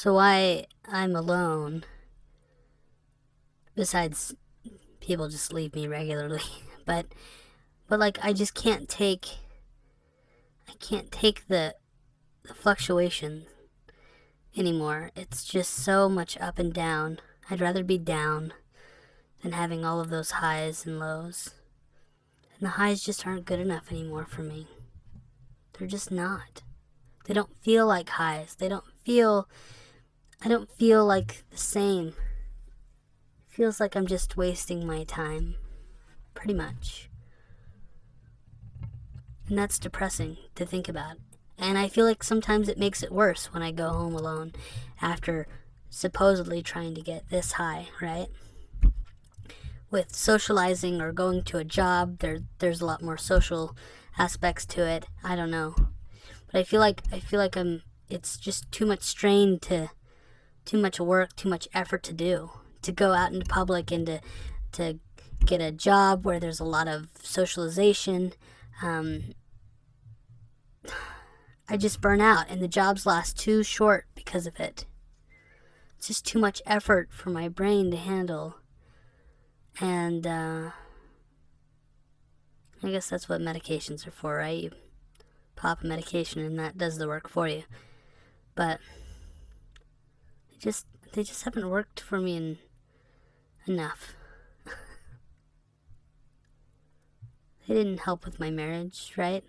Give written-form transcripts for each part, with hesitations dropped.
So I'm alone, besides people just leave me regularly, but like I just can't take the fluctuation anymore. It's just so much up and down. I'd rather be down than having all of those highs and lows. And the highs just aren't good enough anymore for me. They're just not. They don't feel like highs. I don't feel like the same. It feels like I'm just wasting my time. Pretty much. And that's depressing to think about. And I feel like sometimes it makes it worse when I go home alone after supposedly trying to get this high, right? With socializing or going to a job, there's a lot more social aspects to it. I don't know. But I feel like it's just too much strain, too much work, too much effort to do. To go out into public and to get a job where there's a lot of socialization. I just burn out, and the jobs last too short because of it. It's just too much effort for my brain to handle. And I guess that's what medications are for, right? You pop a medication and that does the work for you. But they just haven't worked for me enough. They didn't help with my marriage, right?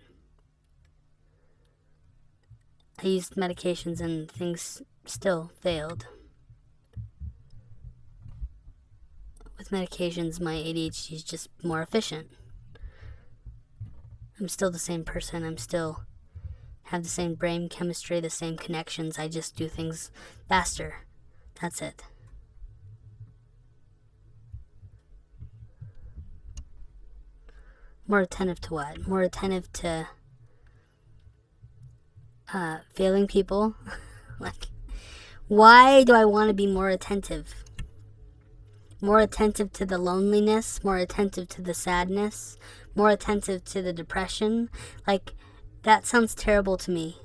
I used medications and things still failed. With medications, my ADHD is just more efficient. I'm still the same person. I'm still have the same brain chemistry, the same connections. I just do things faster. That's it. More attentive to what? More attentive to failing people. Like, why do I want to be more attentive? More attentive to the loneliness, more attentive to the sadness, more attentive to the depression. Like, that sounds terrible to me.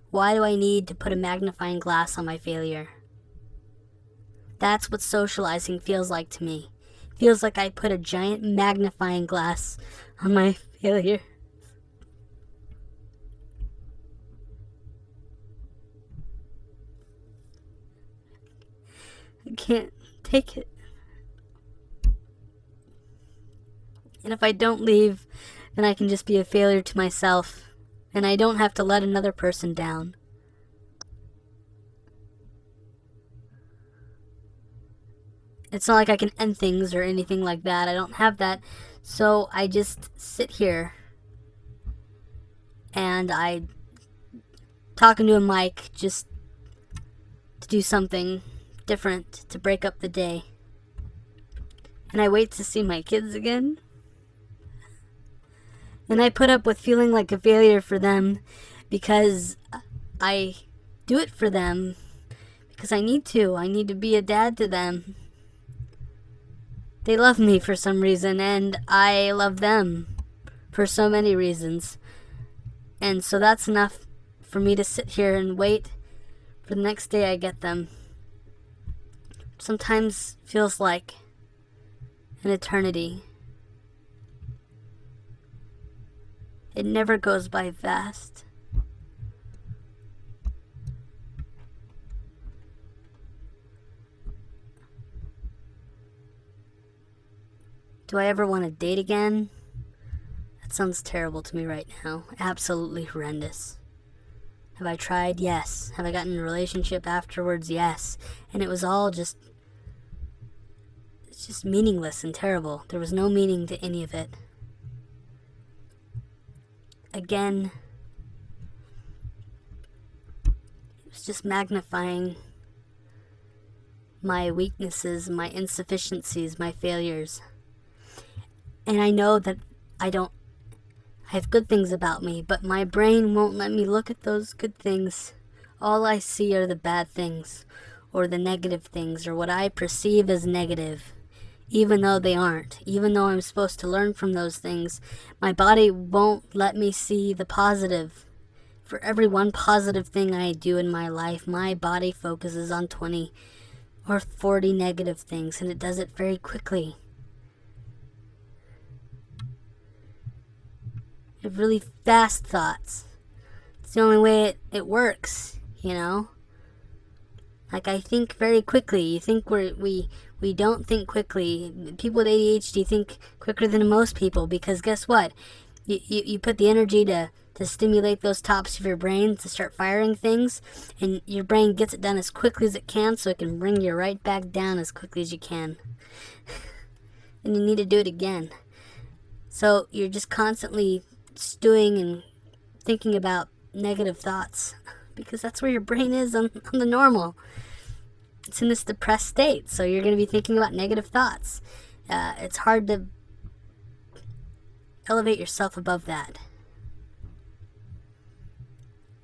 Why do I need to put a magnifying glass on my failure? That's what socializing feels like to me. It feels like I put a giant magnifying glass on my failure. I can't take it. And if I don't leave, then I can just be a failure to myself, and I don't have to let another person down. It's not like I can end things or anything like that. I don't have that. So I just sit here and I talk into a mic just to do something different to break up the day. And I wait to see my kids again. And I put up with feeling like a failure for them because I do it for them because I need to. I need to be a dad to them. They love me for some reason, and I love them for so many reasons. And so that's enough for me to sit here and wait for the next day I get them. Sometimes feels like an eternity. It never goes by fast. Do I ever want to date again? That sounds terrible to me right now. Absolutely horrendous. Have I tried? Yes. Have I gotten in a relationship afterwards? Yes. And it was all it's just meaningless and terrible. There was no meaning to any of it. Again, it was just magnifying my weaknesses, my insufficiencies, my failures. And I know that I have good things about me, but my brain won't let me look at those good things. All I see are the bad things, or the negative things, or what I perceive as negative, even though they aren't. Even though I'm supposed to learn from those things, my body won't let me see the positive For every one positive thing I do in my life, my body focuses on 20 or 40 negative things, and it does it very quickly. I have really fast thoughts. It's the only way it works, you know? Like, I think very quickly. You think we don't think quickly. People with ADHD think quicker than most people, because guess what? You put the energy to stimulate those tops of your brain to start firing things, and your brain gets it done as quickly as it can, so it can bring you right back down as quickly as you can. And you need to do it again. So you're just constantly stewing and thinking about negative thoughts, because that's where your brain is on the normal. It's in this depressed state, so you're going to be thinking about negative thoughts. It's hard to elevate yourself above that.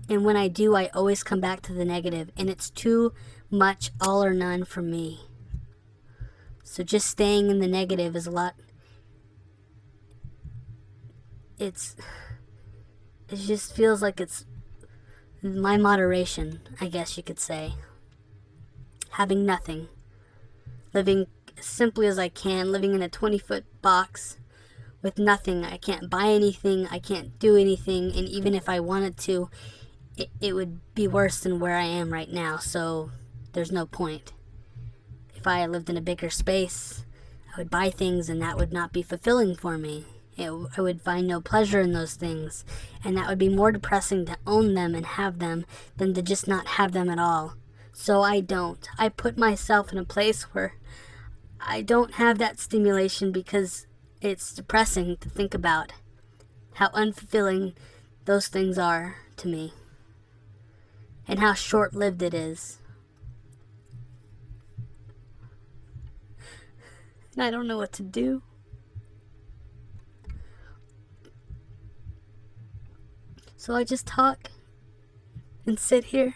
And when I do, I always come back to the negative, and it's too much all or none for me. So just staying in the negative is a lot. It just feels like it's my moderation, I guess you could say. Having nothing. Living as simply as I can, living in a 20-foot box with nothing. I can't buy anything, I can't do anything, and even if I wanted to, it would be worse than where I am right now, so there's no point. If I lived in a bigger space, I would buy things, and that would not be fulfilling for me. I would find no pleasure in those things, and that would be more depressing to own them and have them than to just not have them at all. So I don't. I put myself in a place where I don't have that stimulation, because it's depressing to think about how unfulfilling those things are to me and how short-lived it is. And I don't know what to do. So I just talk and sit here.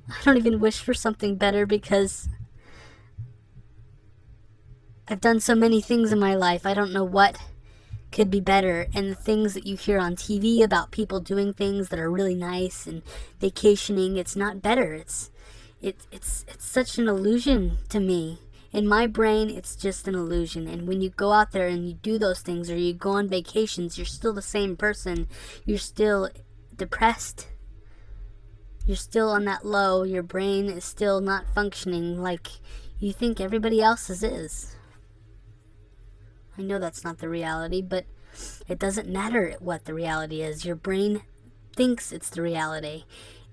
I don't even wish for something better, because I've done so many things in my life. I don't know what could be better. And the things that you hear on TV about people doing things that are really nice and vacationing, it's not better. It's such an illusion to me. In my brain, it's just an illusion. And when you go out there and you do those things, or you go on vacations, you're still the same person. You're still depressed. You're still on that low. Your brain is still not functioning like you think everybody else's is. I know that's not the reality, but it doesn't matter what the reality is. Your brain thinks it's the reality.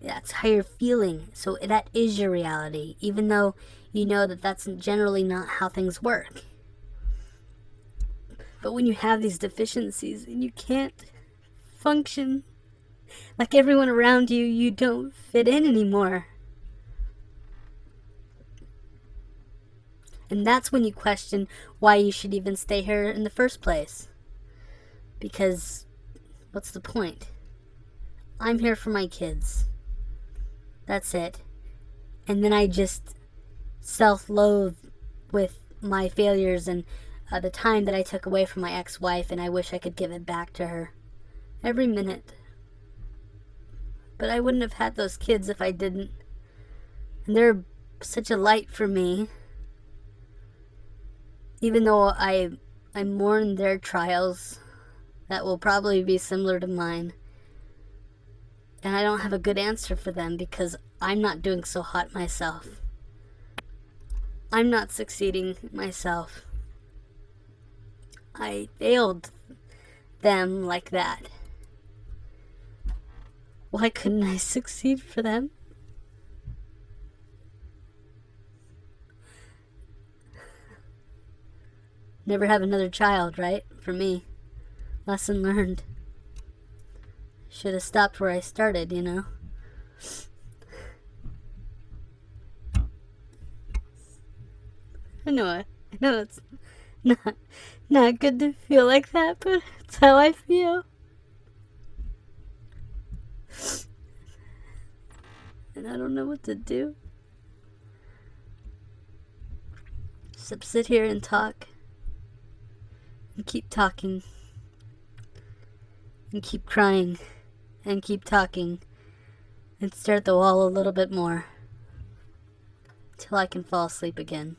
That's how you're feeling. So that is your reality, even though you know that that's generally not how things work. But when you have these deficiencies and you can't function like everyone around you, you don't fit in anymore. And that's when you question why you should even stay here in the first place. Because what's the point? I'm here for my kids. That's it. And then I just self-loathe with my failures and the time that I took away from my ex-wife, and I wish I could give it back to her. Every minute. But I wouldn't have had those kids if I didn't. And they're such a light for me. Even though I mourn their trials that will probably be similar to mine. And I don't have a good answer for them, because I'm not doing so hot myself. I'm not succeeding myself. I failed them like that. Why couldn't I succeed for them? Never have another child, right? For me. Lesson learned. Should have stopped where I started, you know? I know it's not good to feel like that, but it's how I feel. And I don't know what to do. Just sit here and talk. And keep talking. and keep crying and keep talking and stare at the wall a little bit more till I can fall asleep again.